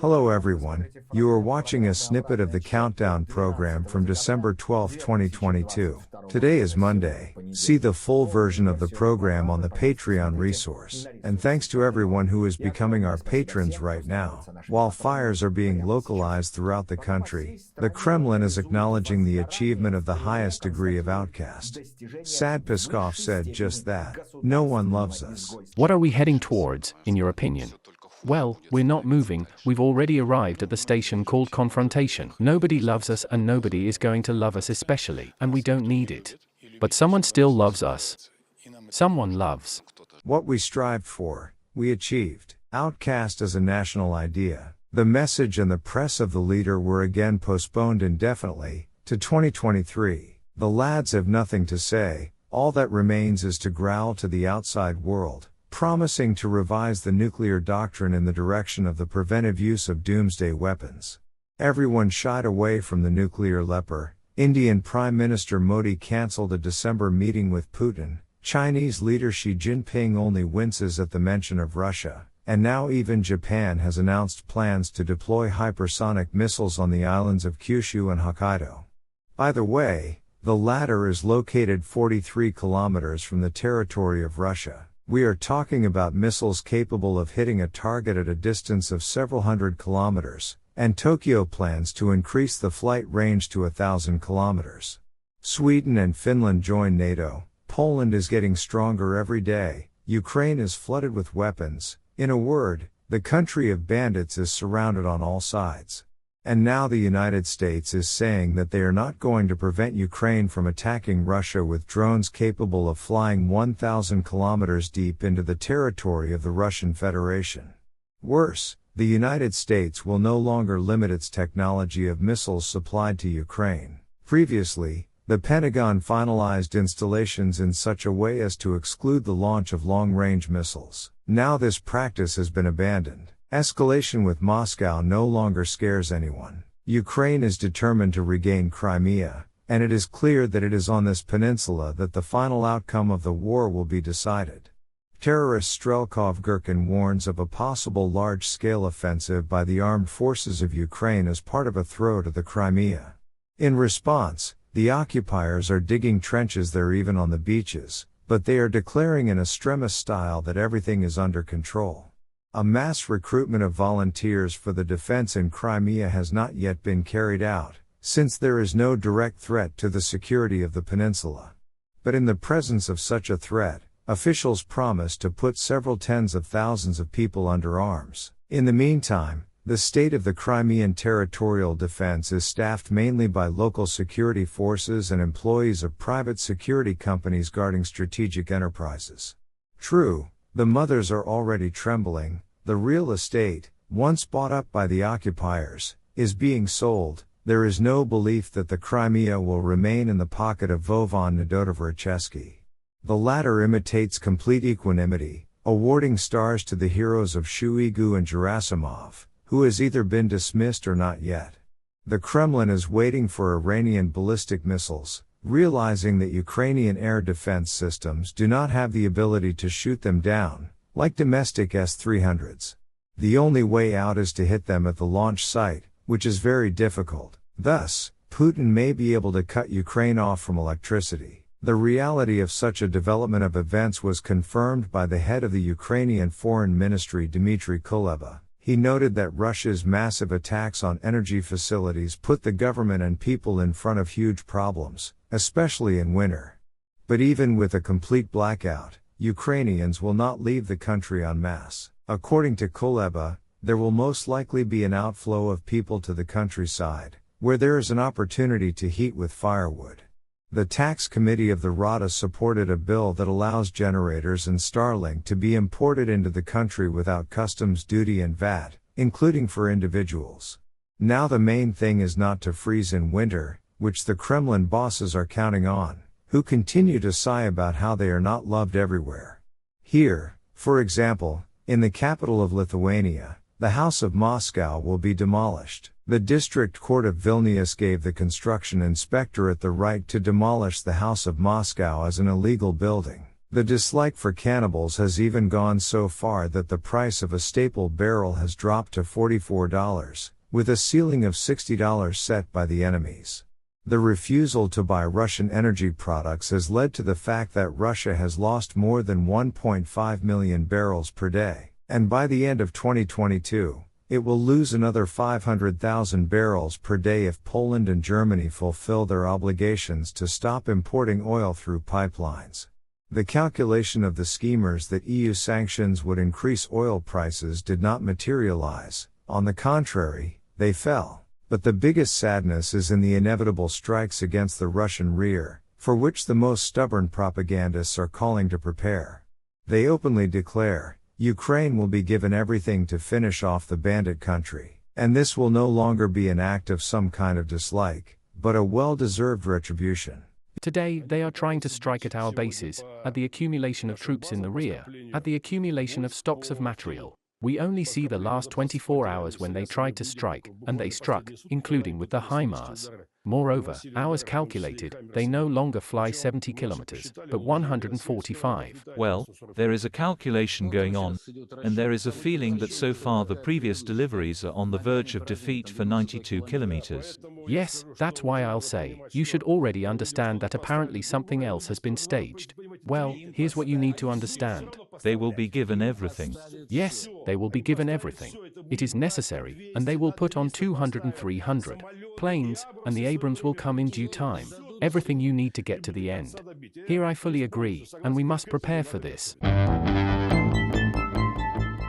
Hello everyone, you are watching a snippet of the Countdown program from December 12, 2022. Today is Monday. See the full version of the program on the Patreon resource. And thanks to everyone who is becoming our patrons right now. While fires are being localized throughout the country, the Kremlin is acknowledging the achievement of the highest degree of outcast. Sad Peskov said just that. No one loves us. What are we heading towards, in your opinion? Well, we're not moving, we've already arrived at the station called confrontation. Nobody loves us and nobody is going to love us especially, and we don't need it. But someone still loves us. Someone loves. What we strived for, we achieved. Outcast as a national idea. The message and the press of the leader were again postponed indefinitely, to 2023. The lads have nothing to say, all that remains is to growl to the outside world, promising to revise the nuclear doctrine in the direction of the preventive use of doomsday weapons. Everyone shied away from the nuclear leper. Indian Prime Minister Modi cancelled a December meeting with Putin. Chinese leader Xi Jinping only winces at the mention of Russia. And now even Japan has announced plans to deploy hypersonic missiles on the islands of Kyushu and Hokkaido. By the way, the latter is located 43 kilometers from the territory of Russia. We are talking about missiles capable of hitting a target at a distance of several hundred kilometers, and Tokyo plans to increase the flight range to 1,000 kilometers. Sweden and Finland join NATO, Poland is getting stronger every day, Ukraine is flooded with weapons, in a word, the country of bandits is surrounded on all sides. And now the United States is saying that they are not going to prevent Ukraine from attacking Russia with drones capable of flying 1,000 kilometers deep into the territory of the Russian Federation. Worse, the United States will no longer limit its technology of missiles supplied to Ukraine. Previously, the Pentagon finalized installations in such a way as to exclude the launch of long-range missiles. Now this practice has been abandoned. Escalation with Moscow no longer scares anyone. Ukraine is determined to regain Crimea, and it is clear that it is on this peninsula that the final outcome of the war will be decided. Terrorist Strelkov Gherkin warns of a possible large-scale offensive by the armed forces of Ukraine as part of a throw to the Crimea. In response, the occupiers are digging trenches there even on the beaches, but they are declaring in extremis style that everything is under control. A mass recruitment of volunteers for the defense in Crimea has not yet been carried out, since there is no direct threat to the security of the peninsula. But in the presence of such a threat, officials promise to put several tens of thousands of people under arms. In the meantime, the state of the Crimean territorial defense is staffed mainly by local security forces and employees of private security companies guarding strategic enterprises. True, the mothers are already trembling. The real estate, once bought up by the occupiers, is being sold. There is no belief that the Crimea will remain in the pocket of Vovan Nedodovracheski. The latter imitates complete equanimity, awarding stars to the heroes of Shoigu and Gerasimov, who has either been dismissed or not yet. The Kremlin is waiting for Iranian ballistic missiles, realizing that Ukrainian air defense systems do not have the ability to shoot them down, like domestic S-300s. The only way out is to hit them at the launch site, which is very difficult. Thus, Putin may be able to cut Ukraine off from electricity. The reality of such a development of events was confirmed by the head of the Ukrainian Foreign Ministry Dmitry Kuleba. He noted that Russia's massive attacks on energy facilities put the government and people in front of huge problems, especially in winter. But even with a complete blackout, Ukrainians will not leave the country en masse. According to Kuleba, there will most likely be an outflow of people to the countryside, where there is an opportunity to heat with firewood. The tax committee of the Rada supported a bill that allows generators and Starlink to be imported into the country without customs duty and VAT, including for individuals. Now the main thing is not to freeze in winter, which the Kremlin bosses are counting on, who continue to sigh about how they are not loved everywhere. Here, for example, in the capital of Lithuania, the House of Moscow will be demolished. The District Court of Vilnius gave the construction inspectorate the right to demolish the House of Moscow as an illegal building. The dislike for cannibals has even gone so far that the price of a staple barrel has dropped to $44, with a ceiling of $60 set by the enemies. The refusal to buy Russian energy products has led to the fact that Russia has lost more than 1.5 million barrels per day, and by the end of 2022, it will lose another 500,000 barrels per day if Poland and Germany fulfill their obligations to stop importing oil through pipelines. The calculation of the schemers that EU sanctions would increase oil prices did not materialize. On the contrary, they fell. But the biggest sadness is in the inevitable strikes against the Russian rear, for which the most stubborn propagandists are calling to prepare. They openly declare, Ukraine will be given everything to finish off the bandit country, and this will no longer be an act of some kind of dislike, but a well-deserved retribution. Today, they are trying to strike at our bases, at the accumulation of troops in the rear, at the accumulation of stocks of material. We only see the last 24 hours when they tried to strike, and they struck, including with the HIMARS. Moreover, hours calculated, they no longer fly 70 kilometers, but 145. Well, there is a calculation going on, and there is a feeling that so far the previous deliveries are on the verge of defeat for 92 kilometers. Yes, that's why I'll say, you should already understand that apparently something else has been staged. Well, here's what you need to understand. They will be given everything. Yes, they will be given everything. It is necessary, and they will put on 200 and 300 planes, and the Abrams will come in due time. Everything you need to get to the end. Here I fully agree, and we must prepare for this.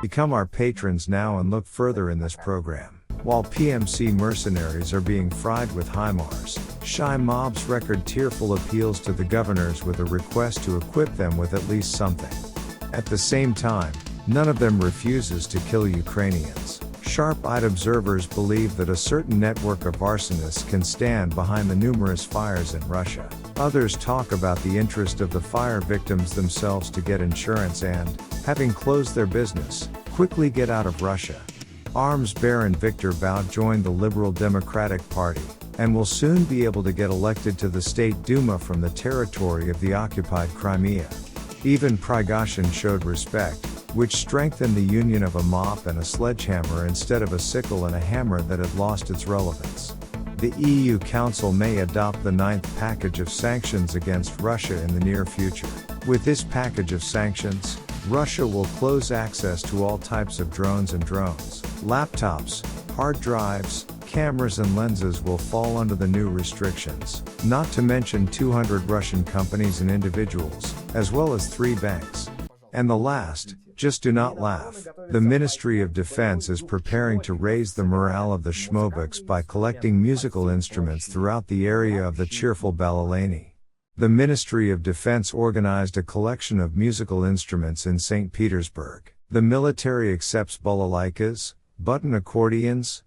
Become our patrons now and look further in this program. While PMC mercenaries are being fried with HIMARS, shy mobs record tearful appeals to the governors with a request to equip them with at least something. At the same time, none of them refuses to kill Ukrainians. Sharp-eyed observers believe that a certain network of arsonists can stand behind the numerous fires in Russia. Others talk about the interest of the fire victims themselves to get insurance and, having closed their business, quickly get out of Russia. Arms Baron Viktor Bout joined the Liberal Democratic Party, and will soon be able to get elected to the State Duma from the territory of the occupied Crimea. Even Prigozhin showed respect, which strengthened the union of a mop and a sledgehammer instead of a sickle and a hammer that had lost its relevance. The EU Council may adopt the 9th package of sanctions against Russia in the near future. With this package of sanctions, Russia will close access to all types of drones, laptops, hard drives, cameras and lenses will fall under the new restrictions, not to mention 200 Russian companies and individuals, as well as 3 banks. And the last, just do not laugh. The Ministry of Defense is preparing to raise the morale of the Schmobuks by collecting musical instruments throughout the area of the cheerful Balalani. The Ministry of Defense organized a collection of musical instruments in St. Petersburg. The military accepts balalaikas, button accordions,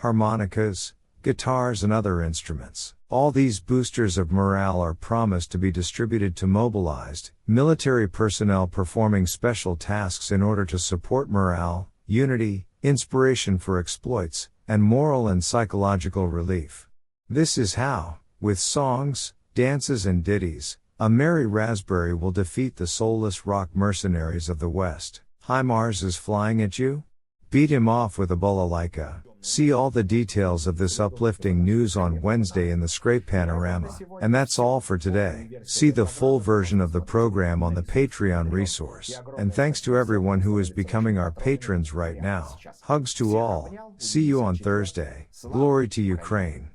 harmonicas, guitars and other instruments. All these boosters of morale are promised to be distributed to mobilized, military personnel performing special tasks in order to support morale, unity, inspiration for exploits, and moral and psychological relief. This is how, with songs, dances and ditties, a merry raspberry will defeat the soulless rock mercenaries of the West. HIMARS is flying at you? Beat him off with a balalaika. See all the details of this uplifting news on Wednesday in the Scrape Panorama. And that's all for today. See the full version of the program on the Patreon resource. And thanks to everyone who is becoming our patrons right now. Hugs to all. See you on Thursday. Glory to Ukraine.